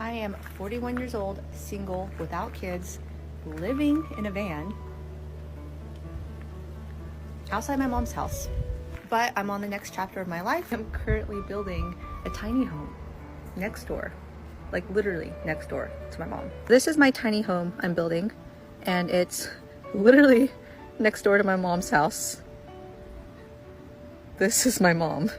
I am 41 years old, single, without kids, living in a van outside my mom's house. But I'm on the next chapter of my life. I'm currently building a tiny home next door, like literally next door to my mom. This is my tiny home I'm building, and it's literally next door to my mom's house. This is my mom.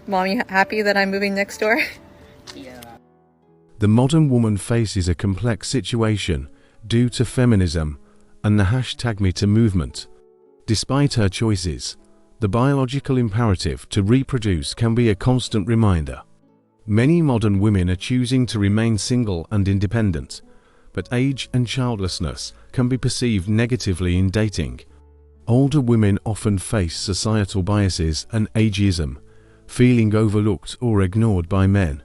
Mom, you happy that I'm moving next door? Yeah. The modern woman faces a complex situation due to feminism and the #MeToo movement. Despite her choices, the biological imperative to reproduce can be a constant reminder. Many modern women are choosing to remain single and independent, but age and childlessness can be perceived negatively in dating. Older women often face societal biases and ageism, feeling overlooked or ignored by men.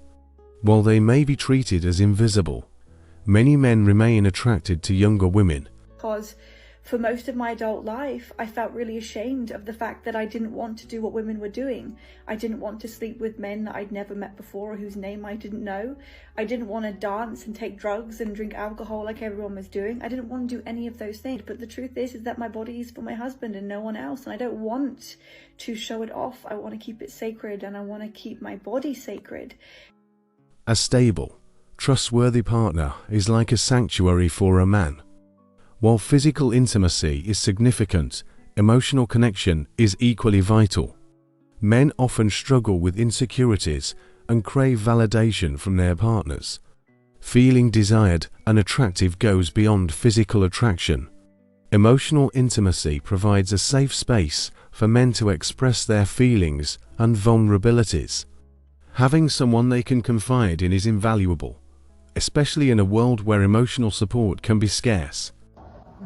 While they may be treated as invisible, many men remain attracted to younger women. Because for most of my adult life, I felt really ashamed of the fact that I didn't want to do what women were doing. I didn't want to sleep with men that I'd never met before or whose name I didn't know. I didn't want to dance and take drugs and drink alcohol like everyone was doing. I didn't want to do any of those things. But the truth is that my body is for my husband and no one else. And I don't want to show it off. I want to keep it sacred, and I want to keep my body sacred. A stable, trustworthy partner is like a sanctuary for a man. While physical intimacy is significant, emotional connection is equally vital. Men often struggle with insecurities and crave validation from their partners. Feeling desired and attractive goes beyond physical attraction. Emotional intimacy provides a safe space for men to express their feelings and vulnerabilities. Having someone they can confide in is invaluable, especially in a world where emotional support can be scarce.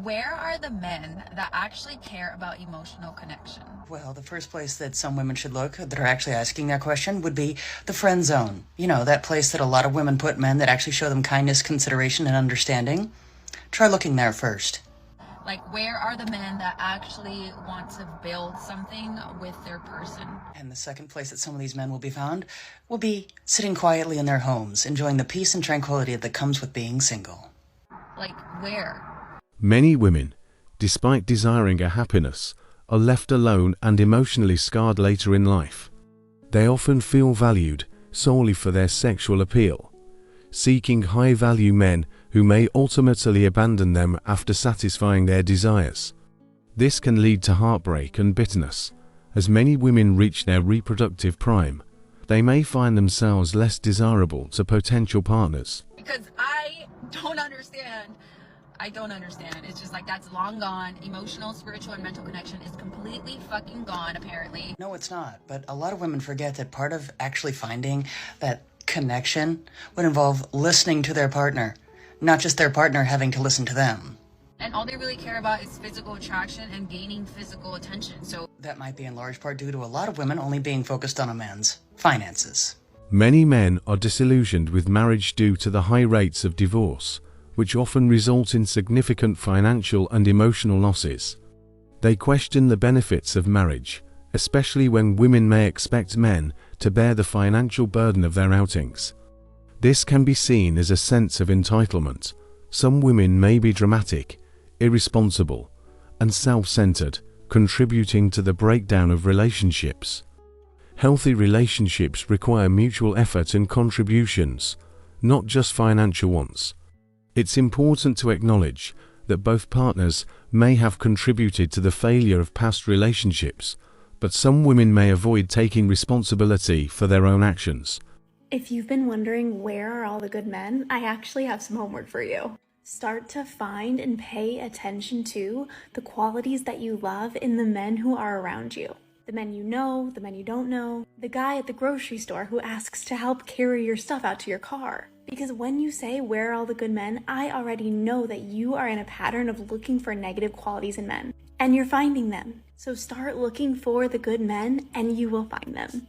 Where are the men that actually care about emotional connection? Well, the first place that some women should look that are actually asking that question would be the friend zone. You know, that place that a lot of women put men that actually show them kindness, consideration, and understanding. Try looking there first. Like, where are the men that actually want to build something with their person? And the second place that some of these men will be found will be sitting quietly in their homes, enjoying the peace and tranquility that comes with being single. Like, where? Many women, despite desiring a happiness, are left alone and emotionally scarred later in life. They often feel valued solely for their sexual appeal, seeking high-value men who may ultimately abandon them after satisfying their desires. This can lead to heartbreak and bitterness. As many women reach their reproductive prime, they may find themselves less desirable to potential partners. Because I don't understand. It's just like, that's long gone. Emotional, spiritual, and mental connection is completely fucking gone, apparently. No, it's not. But a lot of women forget that part of actually finding that connection would involve listening to their partner, not just their partner having to listen to them. And all they really care about is physical attraction and gaining physical attention. So that might be in large part due to a lot of women only being focused on a man's finances. Many men are disillusioned with marriage due to the high rates of divorce, which often result in significant financial and emotional losses. They question the benefits of marriage, especially when women may expect men to bear the financial burden of their outings. This can be seen as a sense of entitlement. Some women may be dramatic, irresponsible, and self-centered, contributing to the breakdown of relationships. Healthy relationships require mutual effort and contributions, not just financial ones. It's important to acknowledge that both partners may have contributed to the failure of past relationships, but some women may avoid taking responsibility for their own actions. If you've been wondering where are all the good men, I actually have some homework for you. Start to find and pay attention to the qualities that you love in the men who are around you. The men you know, the men you don't know, the guy at the grocery store who asks to help carry your stuff out to your car. Because when you say, where are all the good men, I already know that you are in a pattern of looking for negative qualities in men. And you're finding them. So start looking for the good men and you will find them.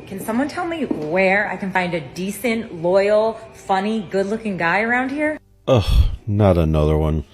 Can someone tell me where I can find a decent, loyal, funny, good-looking guy around here? Ugh, not another one.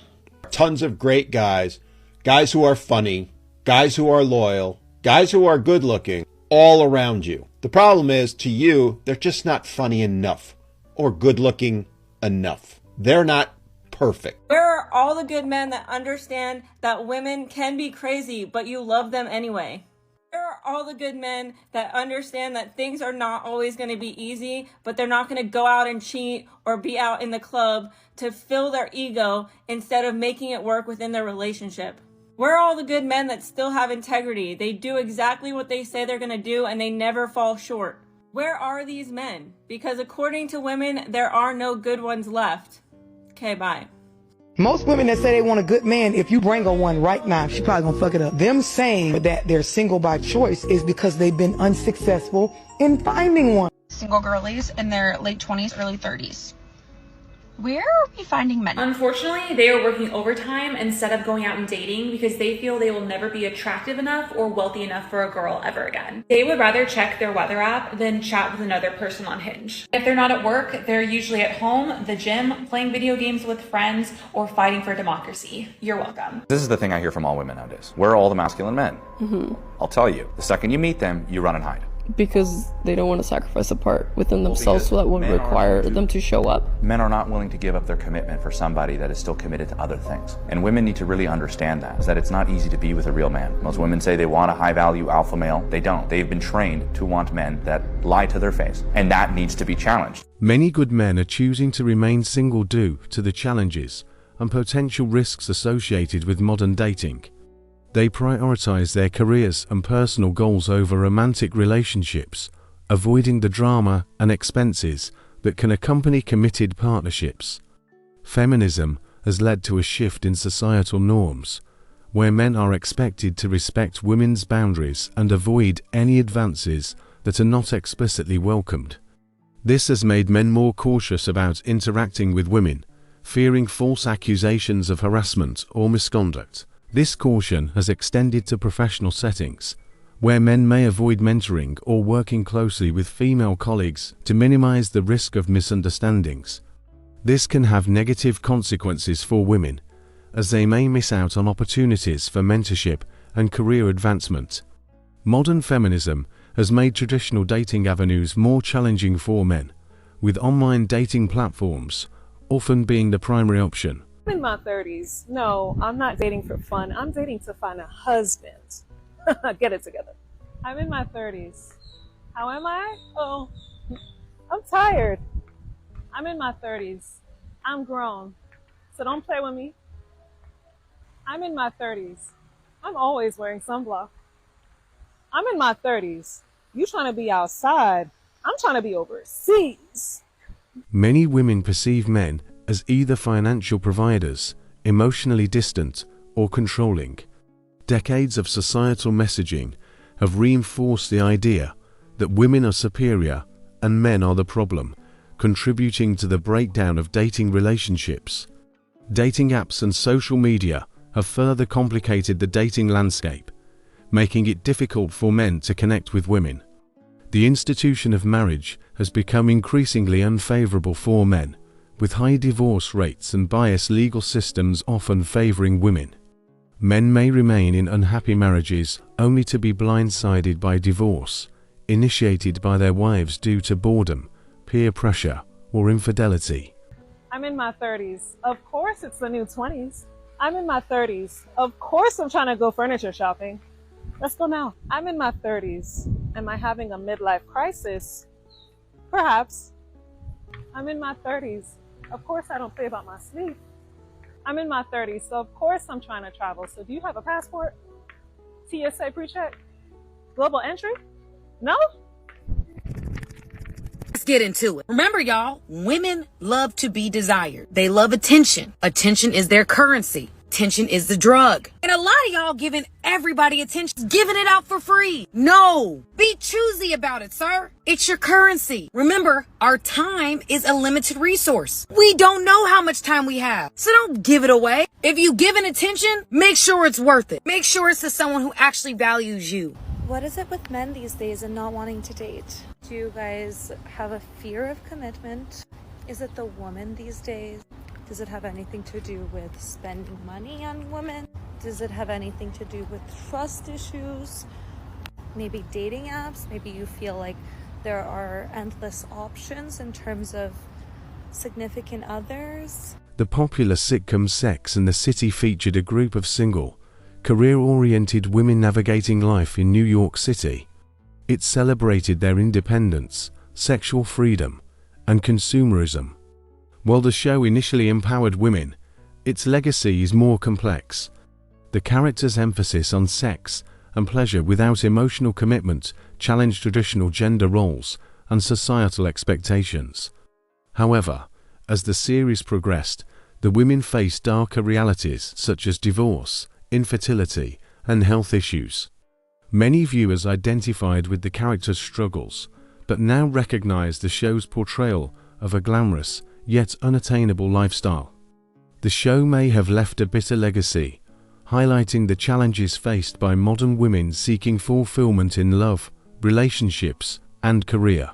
Tons of great guys. Guys who are funny. Guys who are loyal. Guys who are good-looking. All around you. The problem is, to you, they're just not funny enough. or good looking enough. They're not perfect. Where are all the good men that understand that women can be crazy, but you love them anyway? Where are all the good men that understand that things are not always going to be easy, but they're not going to go out and cheat or be out in the club to fill their ego instead of making it work within their relationship? Where are all the good men that still have integrity? They do exactly what they say they're going to do and they never fall short. Where are these men? Because according to women, there are no good ones left. Okay, bye. Most women that say they want a good man, if you bring her one right now, she probably gonna fuck it up. Them saying that they're single by choice is because they've been unsuccessful in finding one. Single girlies in their late 20s, early 30s. Where are we finding men? Unfortunately, they are working overtime instead of going out and dating because they feel they will never be attractive enough or wealthy enough for a girl ever again. They would rather check their weather app than chat with another person on Hinge. If they're not at work, they're usually at home, the gym, playing video games with friends, or fighting for democracy. You're welcome. This is the thing I hear from all women nowadays. Where are all the masculine men? I'll tell you, the second you meet them, you run and hide. Because they don't want to sacrifice a part within themselves, so that would require them to show up. Men are not willing to give up their commitment for somebody that is still committed to other things. And women need to really understand that it's not easy to be with a real man. Most women say they want a high-value alpha male. They don't. They've been trained to want men that lie to their face. And that needs to be challenged. Many good men are choosing to remain single due to the challenges and potential risks associated with modern dating. They prioritize their careers and personal goals over romantic relationships, avoiding the drama and expenses that can accompany committed partnerships. Feminism has led to a shift in societal norms, where men are expected to respect women's boundaries and avoid any advances that are not explicitly welcomed. This has made men more cautious about interacting with women, fearing false accusations of harassment or misconduct. This caution has extended to professional settings, where men may avoid mentoring or working closely with female colleagues to minimize the risk of misunderstandings. This can have negative consequences for women, as they may miss out on opportunities for mentorship and career advancement. Modern feminism has made traditional dating avenues more challenging for men, with online dating platforms often being the primary option. I'm in my 30s. No, I'm not dating for fun. I'm dating to find a husband. Get it together. I'm in my 30s. How am I? Oh, I'm tired. I'm in my 30s. I'm grown. So don't play with me. I'm in my 30s. I'm always wearing sunblock. I'm in my 30s. You trying to be outside. I'm trying to be overseas. Many women perceive men as either financial providers, emotionally distant, or controlling. Decades of societal messaging have reinforced the idea that women are superior and men are the problem, contributing to the breakdown of dating relationships. Dating apps and social media have further complicated the dating landscape, making it difficult for men to connect with women. The institution of marriage has become increasingly unfavorable for men, with high divorce rates and biased legal systems often favoring women. Men may remain in unhappy marriages only to be blindsided by divorce, initiated by their wives due to boredom, peer pressure, or infidelity. I'm in my 30s. Of course it's the new 20s. I'm in my 30s. Of course I'm trying to go furniture shopping. Let's go now. I'm in my 30s. Am I having a midlife crisis? Perhaps. I'm in my 30s. Of course I don't play about my sleep. I'm in my 30s, so of course I'm trying to travel. So do you have a passport? TSA pre-check? Global entry? No? Let's get into it. Remember, y'all, women love to be desired. They love attention. Attention is their currency. Attention is the drug. And a lot of y'all giving everybody attention, giving it out for free. No, be choosy about it, sir. It's your currency. Remember, our time is a limited resource. We don't know how much time we have, so don't give it away. If you give an attention, make sure it's worth it. Make sure it's to someone who actually values you. What is it with men these days and not wanting to date? Do you guys have a fear of commitment? Is it the woman these days? Does it have anything to do with spending money on women? Does it have anything to do with trust issues? Maybe dating apps? Maybe you feel like there are endless options in terms of significant others. The popular sitcom Sex and the City featured a group of single, career-oriented women navigating life in New York City. It celebrated their independence, sexual freedom, and consumerism. While the show initially empowered women, its legacy is more complex. The characters' emphasis on sex and pleasure without emotional commitment challenged traditional gender roles and societal expectations. However, as the series progressed, the women faced darker realities such as divorce, infertility, and health issues. Many viewers identified with the characters' struggles, but now recognize the show's portrayal of a glamorous, yet unattainable lifestyle. The show may have left a bitter legacy, highlighting the challenges faced by modern women seeking fulfillment in love, relationships, and career.